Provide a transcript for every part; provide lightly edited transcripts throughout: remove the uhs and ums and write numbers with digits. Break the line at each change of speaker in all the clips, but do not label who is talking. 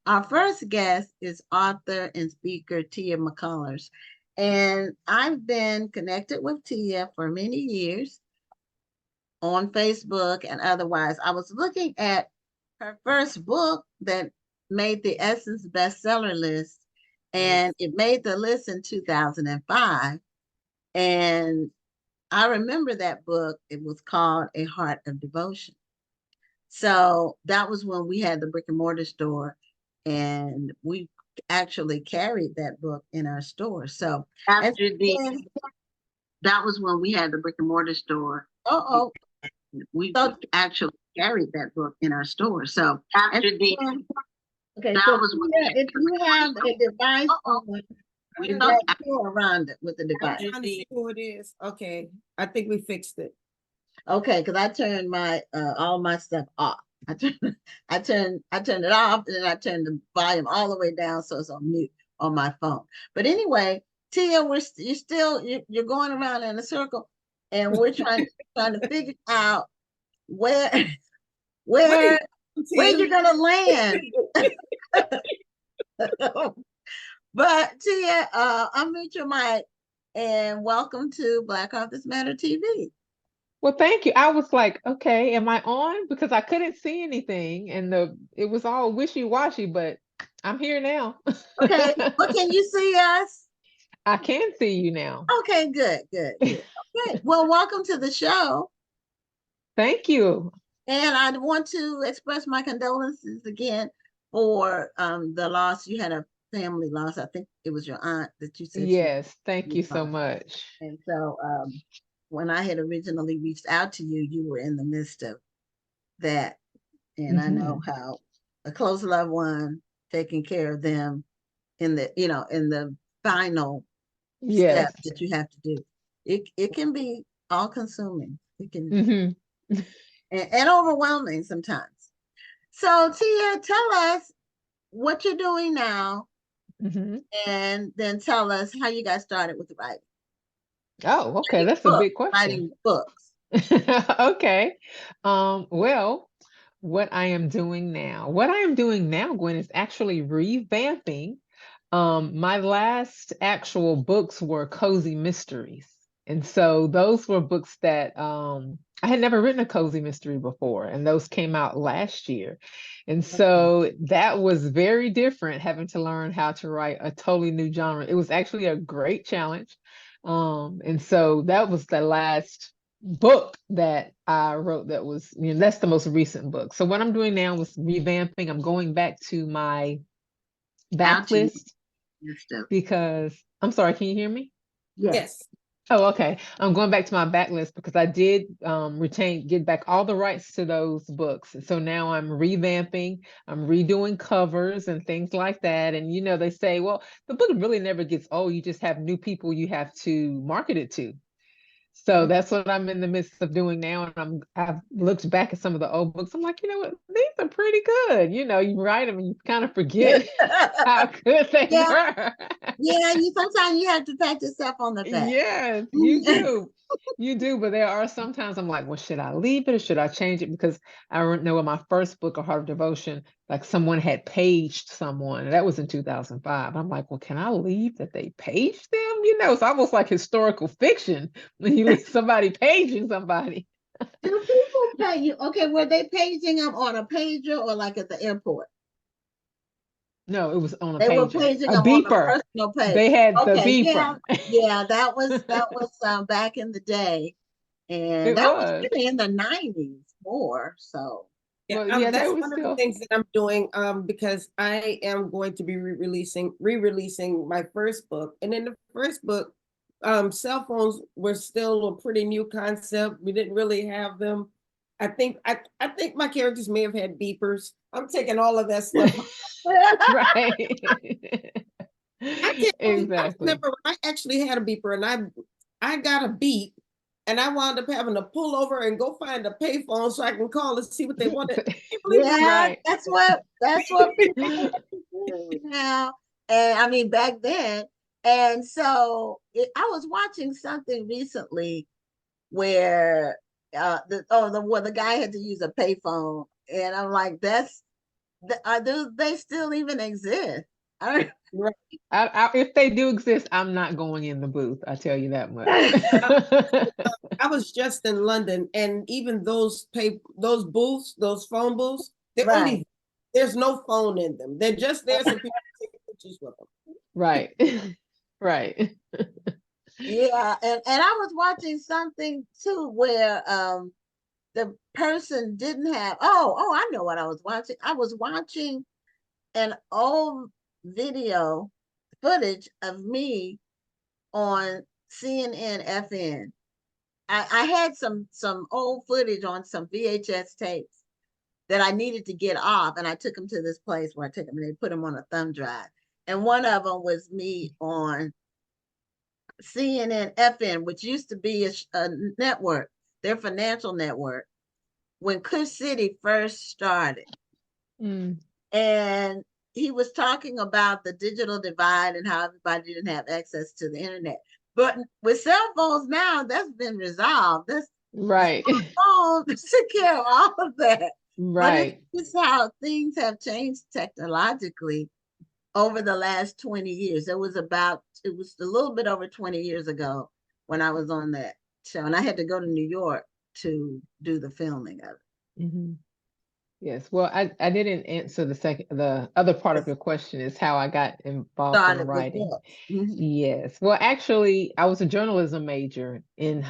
Our first guest is author and speaker Tia McCollors. And I've been connected with Tia for many years on Facebook and otherwise. I was looking at her first book that made the Essence bestseller list,
Yes.
and it made the list in 2005. And I remember that book. It was called A Heart of Devotion. So that was when we had the brick and mortar store, and we actually carried that book in our store. So after the that was when we had the brick and mortar store. Oh, we so, actually carried that book in our store. So after the okay, that so was when if you have a device on, we don't go around it with the
I'm
device.
trying to see who it is. Okay, I think we fixed it.
Okay, because I turned my all my stuff off. I turned I turned it off, and then I turned the volume all the way down so it's on mute on my phone. But anyway, Tia, you're going around in a circle, and we're trying to figure out where where where you're gonna land. But Tia, unmute your mic and welcome to Black Authors Matter TV.
Well, thank you. I was like, okay, am I on? Because I couldn't see anything and it was all wishy-washy, but I'm here now.
Okay, well, can you see us?
I can see you now.
Okay, good. Okay, well, welcome to the show.
Thank you.
And I want to express my condolences again for the loss. You had a family loss. I think it was your aunt that you said.
Yes, thank you so much.
And so when I had originally reached out to you, you were in the midst of that. And I know how a close loved one, taking care of them in the final step that you have to do. It can be all consuming. It can and overwhelming sometimes. So Tia, tell us what you're doing now, and then tell us how you got started with the writing.
Oh, okay. That's a big question.
Writing books.
Okay. Well, what I am doing now, Gwen, is actually revamping. My last actual books were cozy mysteries. And so those were books that I had never written a cozy mystery before, and those came out last year. And so that was very different, having to learn how to write a totally new genre. It was actually a great challenge. And so that was the last book that I wrote that was, that's the most recent book. So what I'm doing now is revamping. I'm going back to my backlist because I'm sorry, can you hear me?
Yes.
Oh, okay. I'm going back to my backlist because I did get back all the rights to those books. So now I'm revamping, I'm redoing covers and things like that. And they say, well, the book really never gets old. You just have new people you have to market it to. So that's what I'm in the midst of doing now. And I've looked back at some of the old books. I'm like, you know what? These are pretty good. You write them and you kind of forget how good they were.
Yeah, sometimes you have to pat yourself on the back.
Yes, you do. You do, but there are sometimes I'm like, well, should I leave it or should I change it? Because I know in my first book, A Heart of Devotion, like someone had paged someone, and that was in 2005. I'm like, well, can I leave that they paged them? It's almost like historical fiction when you leave somebody paging somebody.
Do people pay you? Okay, were they paging them on a pager or like at the airport?
No, it was on a
they
pager.
Were paging
a
them
beeper.
On a personal page.
They had the beeper.
Yeah, that was back in the day, and that was really in the 90s more. So
yeah, that's one of the things that I'm doing because I am going to be re-releasing my first book, and in the first book, cell phones were still a pretty new concept. We didn't really have them. I think my characters may have had beepers. I'm taking all of that stuff.
Right. Exactly.
I remember when I actually had a beeper, and I got a beep, and I wound up having to pull over and go find a payphone so I can call and see what they wanted.
Yeah, that's what people do now. And I mean back then. And so I was watching something recently where the guy had to use a payphone, and I'm like, that's Do they still even exist? I
Right.
If they do exist, I'm not going in the booth. I tell you that much.
I, I was just in London, and even those booths, those phone booths,
right.
there's no phone in them. They're just there so people can take pictures with them.
Right. Right.
Yeah, and I was watching something too where the person didn't have, I know what I was watching. I was watching an old video footage of me on CNN FN. I had some old footage on some VHS tapes that I needed to get off, and I took them to this place where I took them and they put them on a thumb drive. And one of them was me on CNN FN, which used to be a network, their financial network, when Kush City first started.
Mm.
And he was talking about the digital divide and how everybody didn't have access to the internet. But with cell phones now, that's been resolved. That's
Right.
phone to take care of all of that. But it's
Right.
just how things have changed technologically over the last 20 years. It was a little bit over 20 years ago when I was on that show, and I had to go to New York to do the filming of it.
Mhm. Yes. Well, I didn't answer the other part of
It
your question is how I got involved in
started with
writing.
books. Mhm.
Yes. Well, actually, I was a journalism major in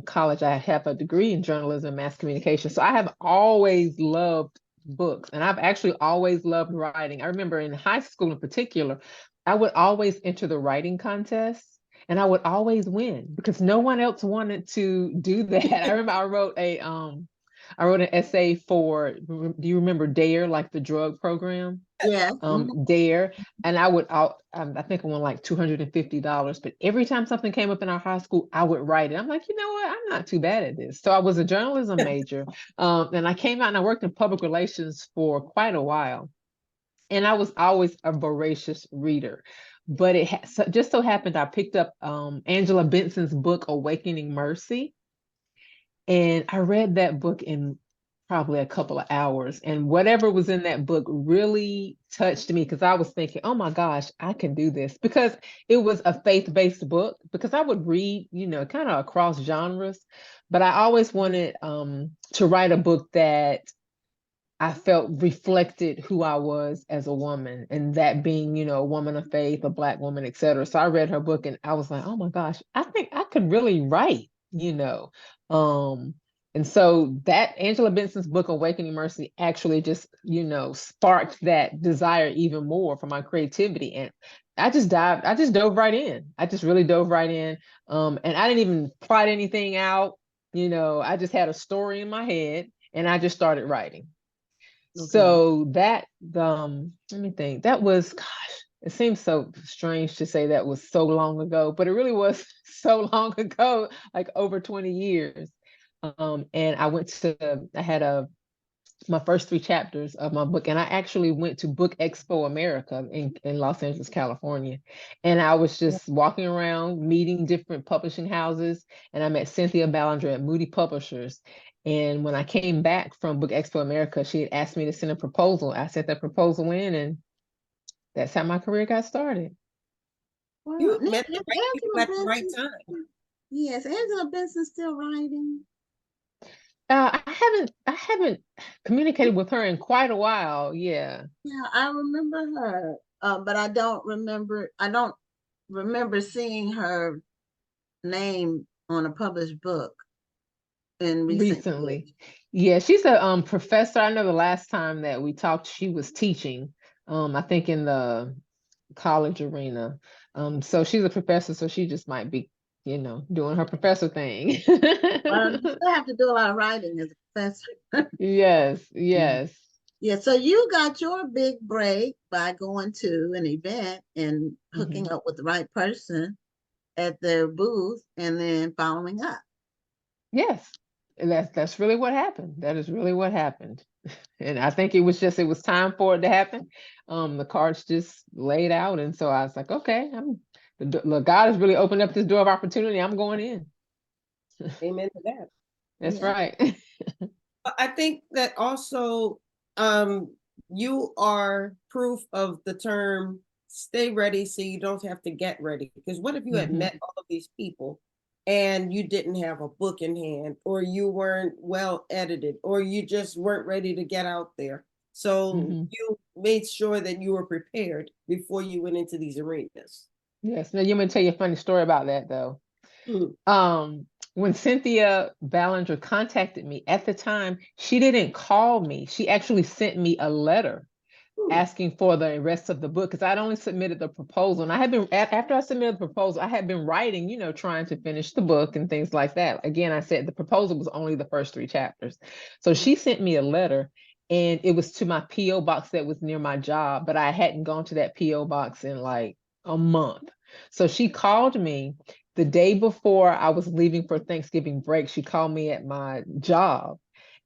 college. I have a degree in journalism and mass communication. So I have always loved books, and I've actually always loved writing. I remember in high school in particular, I would always enter the writing contests, and I would always win because no one else wanted to do that. I remember I wrote an essay for, do you remember DARE, like the drug program?
Yeah. Mhm.
DARE, and I think I won like $250. But every time something came up in our high school, I would write it. I'm like, you know what? I'm not too bad at this. So I was a journalism major, and I came out and I worked in public relations for quite a while. And I was always a voracious reader. But just so happened I picked up Angela Benson's book, Awakening Mercy. And I read that book in probably a couple of hours. And whatever was in that book really touched me because I was thinking, oh my gosh, I can do this. Because it was a faith-based book, because I would read, kind of across genres. But I always wanted to write a book that I felt reflected who I was as a woman, and that being, a woman of faith, a Black woman, etc. So I read her book and I was like, oh my gosh, I think I could really write. Um, and so that Angela Benson's book, Awakening Mercy, actually just, sparked that desire even more for my creativity. And I just dove right in. I just really dove right in. And I didn't even plot anything out. I just had a story in my head and I just started writing.
Okay.
So let me think. That was, gosh, it seems so strange to say that was so long ago, but it really was so long ago, like over 20 years. And I had my first 3 chapters of my book, and I actually went to Book Expo America in Los Angeles, California. And I was just walking around meeting different publishing houses, and I met Cynthia Ballinger at Moody Publishers. And when I came back from Book Expo America, she had asked me to send a proposal. I sent that proposal in, and that's how my career got started.
Well,
You met the right people
Angela
at the right
Benson.
time.
Yes, Angela Benson still writing.
I haven't communicated with her in quite a while. Yeah.
Yeah, I remember her, but I don't remember. I don't remember seeing her name on a published book in recent years.
Recently. Yeah, she's a professor. I know the last time that we talked, she was teaching, I think in the college arena. So she's a professor, so she just might be, doing her professor thing.
Well, you still have to do a lot of writing as a professor.
Yes,
Mhm.
yes.
Yeah, so you got your big break by going to an event and hooking
Mhm.
up with the right person at their booth and then following up.
Yes. And that's really what happened. That is really what happened. And I think it was time for it to happen. The cards just laid out. And so I was like, okay, look, God has really opened up this door of opportunity. I'm going in.
Amen to that.
That's
Yeah.
right.
I think that also um, you are proof of the term stay ready so you don't have to get ready. Because what if you had met all of these people and you didn't have a book in hand, or you weren't well edited, or you just weren't ready to get out there? So you made sure that you were prepared before you went into these arenas.
Yes. Now, you want me to tell you a funny story about that, though. When Cynthia Ballinger contacted me at the time, she didn't call me. She actually sent me a letter asking for the rest of the book, because I'd only submitted the proposal. And I had been, after I submitted the proposal, I had been writing, trying to finish the book and things like that. Again, I said the proposal was only the first 3 chapters. So she sent me a letter, and it was to my P.O. box that was near my job, but I hadn't gone to that P.O. box in like a month. So she called me the day before I was leaving for Thanksgiving break. She called me at my job.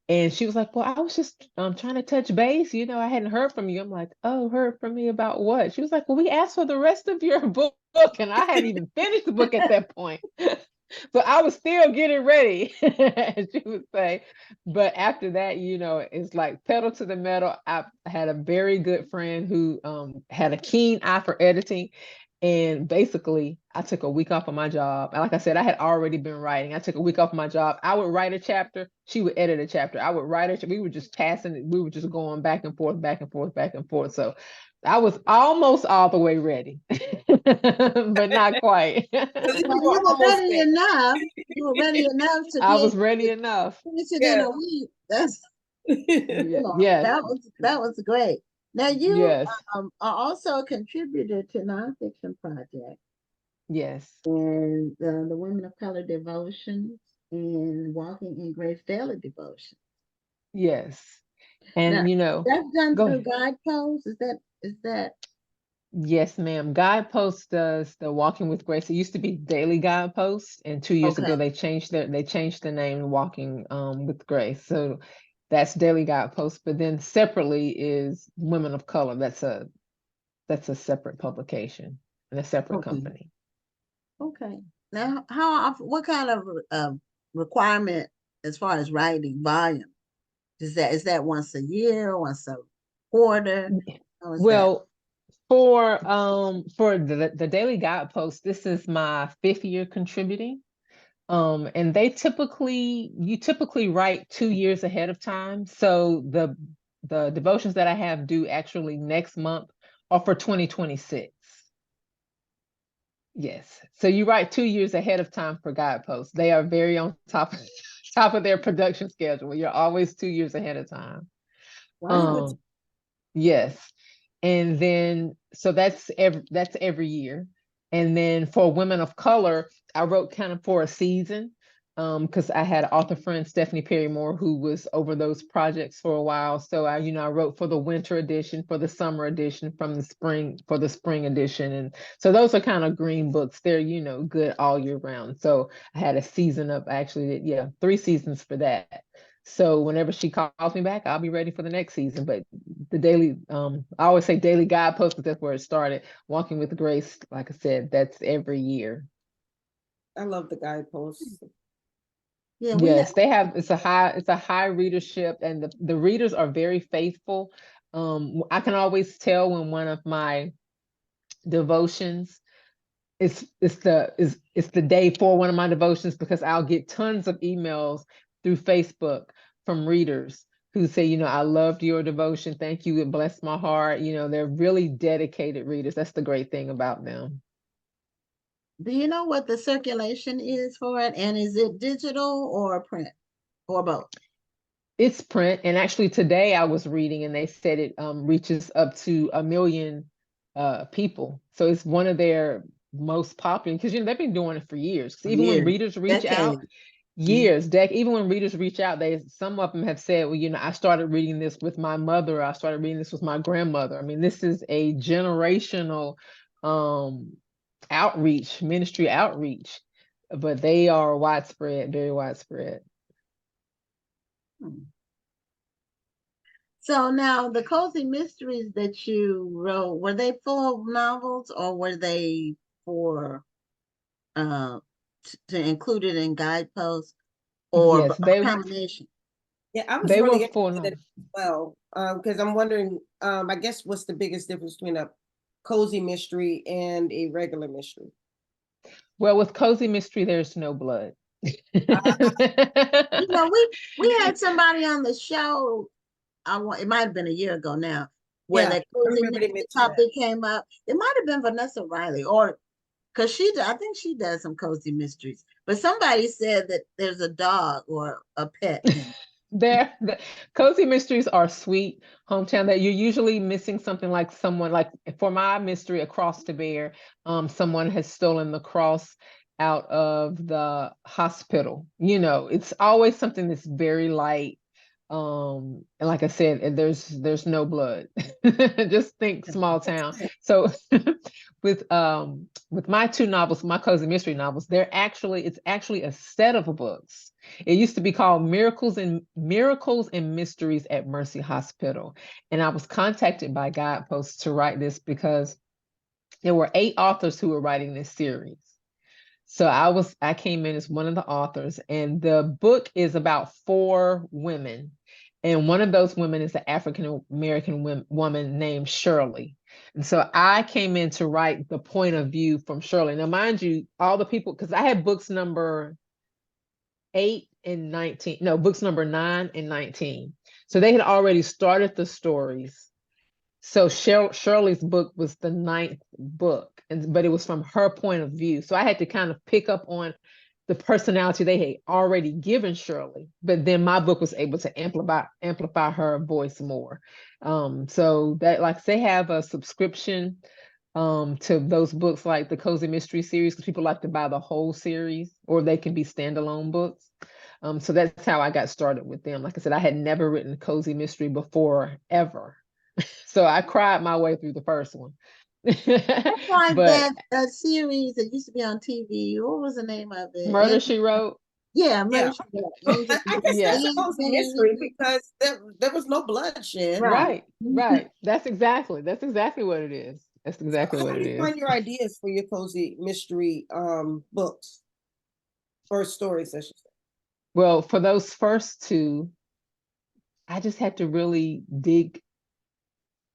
And she was like, well, I was just trying to touch base. I hadn't heard from you. I'm like, oh, heard from me about what? She was like, well, we asked for the rest of your book. And I hadn't even finished the book at that point. So I was still getting ready, as she would say. But after that, it's like pedal to the metal. I had a very good friend who had a keen eye for editing. And basically, I took a week off of my job. And like I said, I had already been writing. I took a week off of my job. I would write a chapter. She would edit a chapter. I would write it. We were just passing it. We were just going back and forth, back and forth, back and forth. So I was almost all the way ready, but not quite.
Well, you were ready enough. You were ready enough to
I
be
was
able
ready
to
enough.
finish it in a week. That's
Yes.
that was great. Now you
Yes.
are also a contributor to Nonfiction Project
Yes.
and the Women of Color Devotions and Walking in Grace Daily Devotion.
Yes.
Now
And
that's done
go
through
ahead.
Guideposts. Is that
Yes, ma'am. Guidepost does the Walking with Grace. It used to be Daily Guidepost, and 2 years
okay?
ago they changed the name to Walking with Grace. So that's Daily Guidepost. But then separately is Women of Color. That's a separate publication and a separate
Okay.
company.
Okay. Now, how often? What kind of requirement as far as writing volume? Is that once a year, once a quarter? How is that?
Well, for the Daily Guidepost, this is my 5th year contributing. And you typically write 2 years ahead of time. So the devotions that I have due actually next month are for 2026. Yes. So you write 2 years ahead of time for Guideposts. They are very on top of their production schedule. You're always 2 years ahead of time.
Wow.
Yes. And then so that's every year. And then for Women of Color, I wrote kind of for a season, because I had author friend Stephanie Perry Moore who was over those projects for a while. So I wrote for the winter edition, for the summer edition, from the spring for the spring edition. And so those are kind of green books. They're, good all year round. So I had a season of, I actually did, 3 seasons for that. So whenever she calls me back, I'll be ready for the next season. But the daily, I always say daily guidepost because that's where it started. Walking with Grace, like I said, that's every year.
I love the Guideposts.
Yeah, we have.
Yes, they have. It's a high readership, and the readers are very faithful. I can always tell when one of my devotions it's the day for one of my devotions, because I'll get tons of emails through Facebook from readers who say, I loved your devotion. Thank you. It blessed my heart. They're really dedicated readers. That's the great thing about them.
Do you know what the circulation is for it? And is it digital or print or both?
It's print. And actually today I was reading and they said it reaches up to 1 million people. So it's one of their most popular, because they've been doing it for years. 'Cause even when
Years,
readers reach out,
decades. Mhm.
years, even when readers reach out, some of them have said, well, I started reading this with my mother, I started reading this with my grandmother. I mean, this is a generational um ministry outreach, but they are widespread, very widespread.
Hmm. So now the cozy mysteries that you wrote, were they full novels or were they for to include it in guideposts or
Yes,
a combination?
Yeah, I was
They were
really
full
interested in it
on.
as well. Because I'm wondering, I guess what's the biggest difference between a cozy mystery and a regular mystery?
Well, with cozy mystery, there's no blood.
You know, we had somebody on the show. It might have been a year ago now, where
Yeah,
that
I
cozy
remember they
mystery
mentioned that.
topic came up. It might have been Vanessa Riley, or because I think she does some cozy mysteries. But somebody said that there's a dog or a pet in.
The cozy mysteries are sweet hometown that you're usually missing something like someone like for my mystery across the bear, someone has stolen the cross out of the hospital. You know, it's always something that's very light. And like I said, there's no blood. Just think small town. So with my two novels, my cozy mystery novels, it's actually a set of books. It used to be called Miracles and Mysteries at Mercy Hospital. And I was contacted by Guidepost to write this because there were 8 authors who were writing this series. So I came in as one of the authors, and the book is about 4 women. And one of those women is an African American woman named Shirley. And so I came in to write the point of view from Shirley. Now, mind you, all the people, because I had books number 8 and 19, no, books number 9 and 19. So they had already started the stories. So Shirley's book was the 9th book, but it was from her point of view. So I had to kind of pick up on the personality they had already given Shirley, but then my book was able to amplify her voice more. So that like they have a subscription to those books like the Cozy Mystery series because people like to buy the whole series, or they can be standalone books. So that's how I got started with them. Like I said, I had never written cozy mystery before ever. So I cried my way through the first one.
That's like
But
that series that used to be on TV. What was the name of it?
Murder She Wrote,
Yeah,
Yeah,
Murder She Wrote. Angel
I guess that's a
yes,
cozy
Dancing.
mystery because there was no bloodshed.
Right.
right, right. That's exactly what it is. That's
So
exactly
how
what
do
it
you
is.
find your ideas for your cozy mystery books or stories, I should say?
Well, for those first 2, I just had to really dig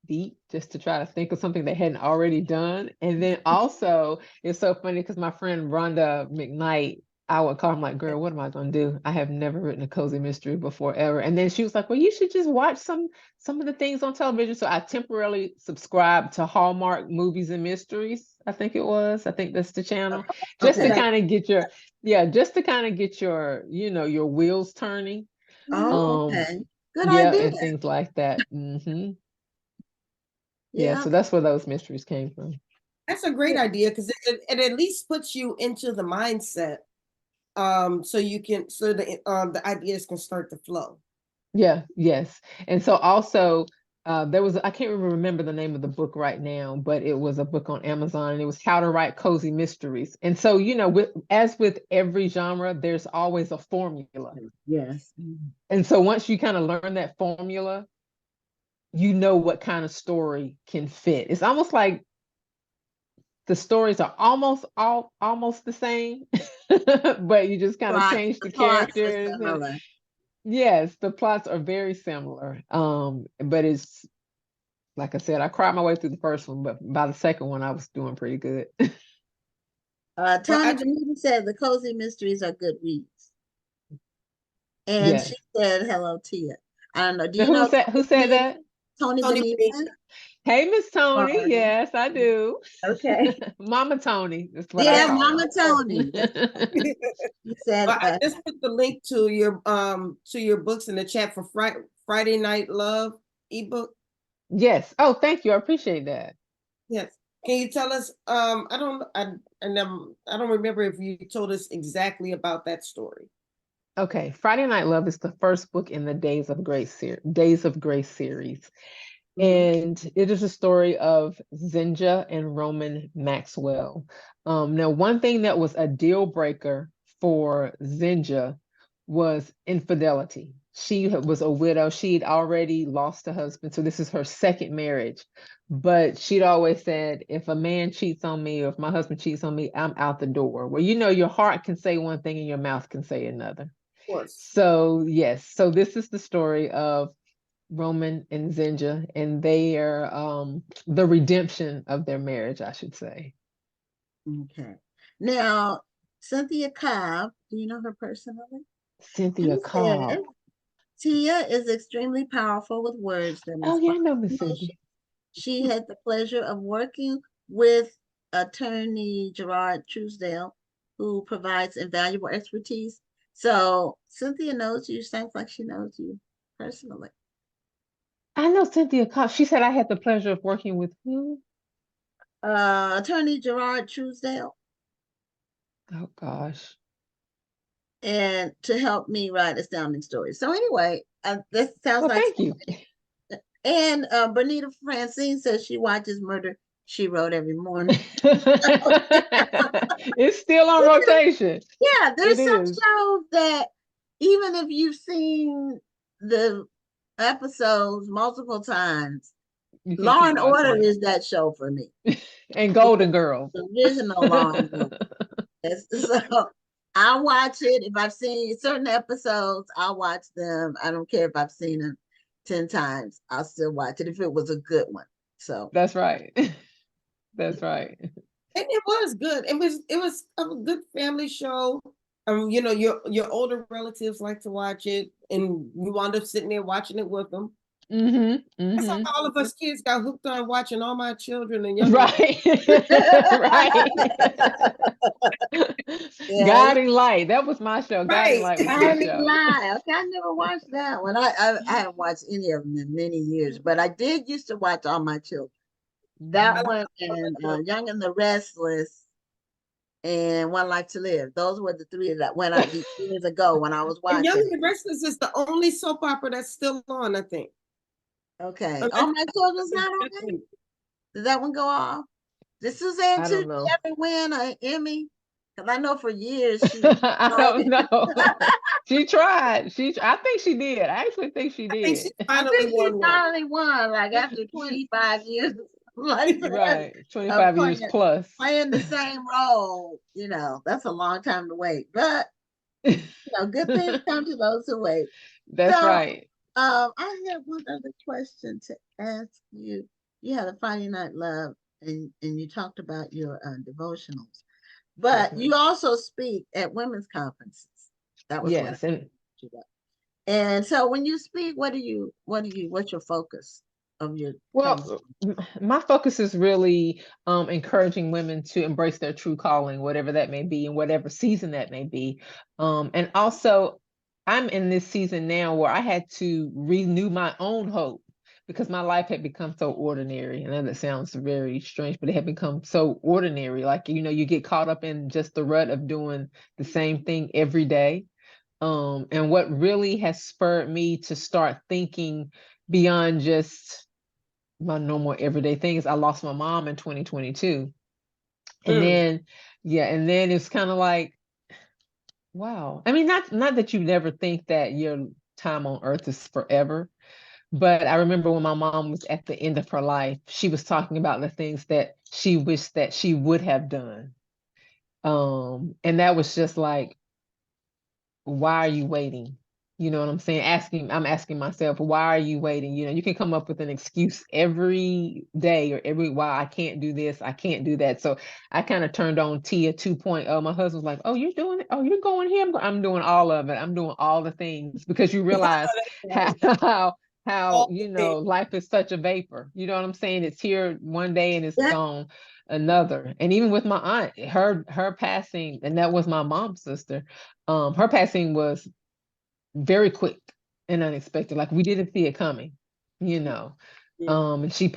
deep just to try to think of something they hadn't already done. And then also, it's so funny because my friend Rhonda McKnight, I would call him like, girl, what am I going to do? I have never written a cozy mystery before ever. And then she was like, well, you should just watch some of the things on television. So I temporarily subscribed to Hallmark Movies and Mysteries. I think it was. I think that's the channel. Just to
Okay.
kind of get your, yeah, just to kind of get your, your wheels turning.
Oh,
Um,
okay. Good
yeah,
idea.
and things like that. Yeah,
Yeah.
so that's where those mysteries came from.
That's a great idea because it at least puts you into the mindset, so you can the ideas can start to flow.
Yeah, yes. And so also there was I can't remember the name of the book right now, but it was a book on Amazon and it was How to Write Cozy Mysteries. And so, as with every genre, there's always a formula.
Yes.
And so once you kind of learn that formula, you know what kind of story can fit. It's almost like the stories are almost the same, but you just kind of change
The
the
plots are
characters and
similar.
yes, the plots are very similar. But it's like I said, I cried my way through the first one, but by the second one, I was doing pretty good.
Well,
Tony Benita said the cozy mysteries are good reads. And
Yes.
she said, hello, Tia. I don't know. Do
Now,
you
who
know
said who said that?
Tony
Tony
Benita?
Benita.
Hey, Miss Tony.
Sorry.
Yes, I do.
Okay.
Mama Tony. That's what I
Yeah,
Yeah.
call
Mama Tony.
her.
She said,
Well, I just put the link to your books in the chat for Friday Night Love ebook.
Yes. Oh, thank you. I appreciate that.
Yes. Can you tell us? I don't remember if you told us exactly about that story.
Okay, Friday Night Love is the first book in the Days of Grace series.
mhm.
And it is a story of Zinja and Roman Maxwell. Now, one thing that was a deal breaker for Zinja was infidelity. She was a widow. She'd already lost a husband, so this is her second marriage. But she'd always said, if a man cheats on me or if my husband cheats on me, I'm out the door. Well, your heart can say one thing and your mouth can say another.
course.
So yes, so this is the story of Roman and Zinja, and they are the redemption of their marriage, I should say.
Okay. Now, Cynthia Cobb, do you know her personally?
Cynthia
She
Cobb.
said, Tia is extremely powerful with words that
Oh yeah,
inspire
I know Miss
emotion.
Cynthia.
She had the pleasure of working with attorney Gerard Truesdale, who provides invaluable expertise. So Cynthia knows you. Sounds like she knows you personally.
I know Cynthia Cobb. She said I had the pleasure of working with who?
Attorney Gerard Truesdale,
Oh gosh.
and to help me write Astounding Stories. So anyway, this sounds
Well,
like.
thank you.
And Bonita Francine says she watches Murder She Wrote every morning.
It's still on rotation.
Yeah,
It
there's some
is.
shows that even if you've seen the episodes multiple times,
You can
Law
keep
and
watching
Order
it.
is that show for me.
And
It's
Golden Girls.
the original Law and Order. So I watch it. If I've seen certain episodes, I'll watch them. I don't care if I've seen them 10 times. I'll still watch it if it was a good one. So
That's right. That's right.
And it was good. It was a good family show. You know, your older relatives like to watch it, and you wound up sitting there watching it with them.
Mm-hmm.
That's how
Mm-hmm.
all of us kids got hooked on watching All My Children and Young and
Right. Right.
yeah,
Guiding Light. That was my show. Guiding
right.
Light was my
I didn't
show.
lie. Okay, I never watched that one. I haven't watched any of them in many years, but I did used to watch All My Children.
I
That
Mhm.
like
one
All My
and
Children.
Young and the Restless and One Life to Live. Those were the three that went out years ago when I was
And Young
watching.
and the Restless is the only soap opera that's still on, I think.
Okay. All
Unless
My Children's not on there? Did that one go off? Did Suzanne
I don't
Tucci
know.
ever win an Emmy? Because I know for years she
I don't know. She tried. I think she did. I actually think she
I think she
did.
I
finally
think she
won one.
finally won, like after 25 years, like
Right.
of
25 years plus.
playing the same role. That's a long time to wait. But good things come to those who wait.
That's
So,
right.
I have one other question to ask you. You had a Friday Night Love, and you talked about your devotionals,
Yes,
but
ma'am.
you also speak at women's conferences. That was what I
Yes. And
you about. And so when you speak, what's your focus of your conversation?
well, my focus is really encouraging women to embrace their true calling, whatever that may be, and whatever season that may be. And also, I'm in this season now where I had to renew my own hope because my life had become so ordinary. And I know that sounds very strange, but it had become so ordinary. Like, you get caught up in just the rut of doing the same thing every day. And what really has spurred me to start thinking beyond just my normal everyday things. I lost my mom in 2022. And
Mm.
then, yeah, and then it's kind of like, wow. I mean, not that you never think that your time on earth is forever, but I remember when my mom was at the end of her life, she was talking about the things that she wished that she would have done. And that was just like, why are you waiting? You know what I'm saying? I'm asking myself, why are you waiting? You can come up with an excuse every day or every why I can't do this, I can't do that. So I kind of turned on Tia 2.0. My husband's like, oh, you're doing it? Oh, you're going here? I'm doing all of it. I'm doing all the things because you realize how
Right.
how
All the things.
life is such a vapor. You know what I'm saying? It's here one day and it's
Yeah,
gone another. And even with my aunt, her passing, and that was my mom's sister. Her passing was very quick and unexpected. Like we didn't see it coming, you know.
Mm.
And she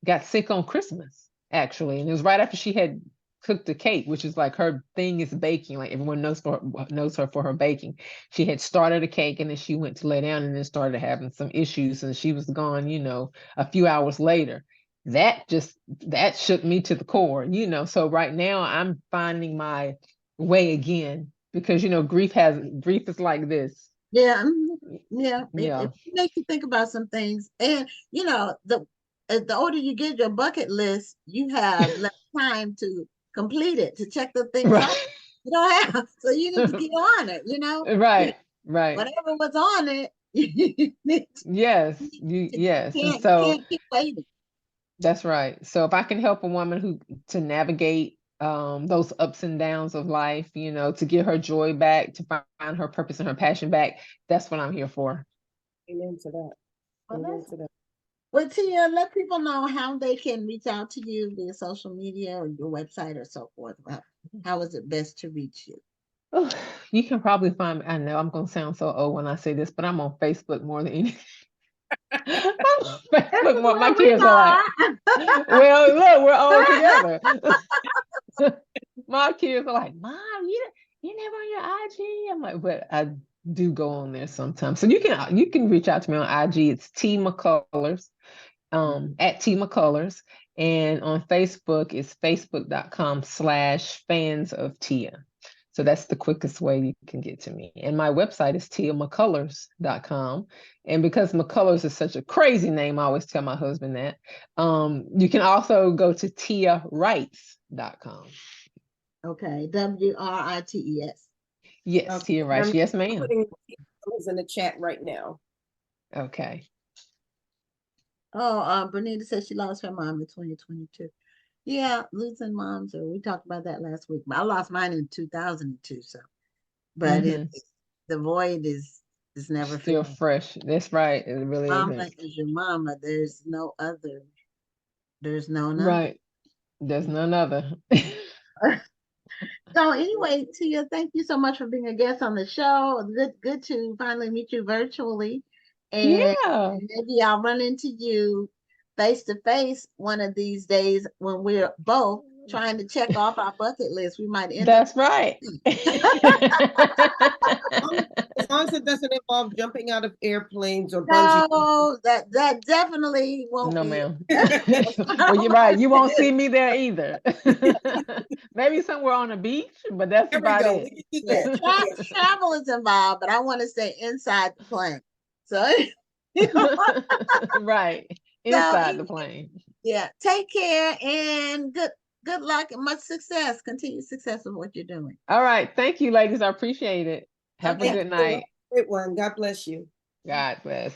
got sick on Christmas, actually. And it was right after she had cooked the cake, which is like her thing is baking. Like everyone knows her for her baking. She had started a cake and then she went to lay down and then started having some issues and she was gone, a few hours later. That shook me to the core, So right now I'm finding my way again because grief is like this.
yeah, yeah. It
Yeah.
makes you think about some things, and the older you get, your bucket list, you have less time to complete it, to check the things
Right.
off. You don't have, so you need to get on it, you know?
Right, right.
Whatever was on it, you need
Yes, yes. And so
can't keep waiting.
that's right. So if I can help a woman who to navigate those ups and downs of life, you know, to get her joy back, to find her purpose and her passion back, that's what I'm here for.
Amen to that.
Well,
Amen to that.
well, Tia, let people know how they can reach out to you via social media or your website or so forth. How is it best to reach you?
Oh, you can probably find me. I know I'm gonna sound so old when I say this, but I'm on Facebook more than anything. I'm on
This
Facebook
is
more. My
where we
kids are like,
are.
well, look, we're old together. My kids are like, Mom, you never on your IG. I'm like, but I do go on there sometimes. So you can reach out to me on IG. It's T McCollors, at T McCollors. And on Facebook, it's facebook.com/fans of Tia. So that's the quickest way you can get to me. And my website is tiamccolors.com. And because McCollors is such a crazy name, I always tell my husband that. You can also go to tiawrites.com.
Okay, WRITES.
Yes,
Okay.
Tia Rice.
I'm
Yes, ma'am.
putting things in the chat right now.
Okay.
Oh, Bernita says she lost her mom in 2022. Yeah, losing moms, or we talked about that last week. I lost mine in 2002, so but
Mm-hmm.
the void is never
Still
filled.
fresh. That's right. It really
Mama
isn't.
is your mama. There's no other. There's no another.
Right. There's none other.
So anyway, Tia, thank you so much for being a guest on the show. Good to finally meet you virtually. And
Yeah.
maybe I'll run into you face to face one of these days when we're both trying to check off our bucket list. We might end up.
That's right.
As long as it doesn't involve jumping out of airplanes or bungee.
No, that definitely won't
No,
be
ma'am.
it. I
Well,
don't
you're
know
right.
what
You
it
won't
is.
see me there either. Maybe somewhere on a beach, but that's
There we
about
go.
it.
We can do
Yeah,
that.
travel is involved, but I want to stay inside the plane. So, you know,
Right.
so
Inside the
anyway,
plane.
yeah, take care and good luck and much success. Continued success of what you're doing.
All right. Thank you, ladies. I appreciate it. Have a
Okay.
good
Thank you.
night.
Great one. God bless you.
God bless.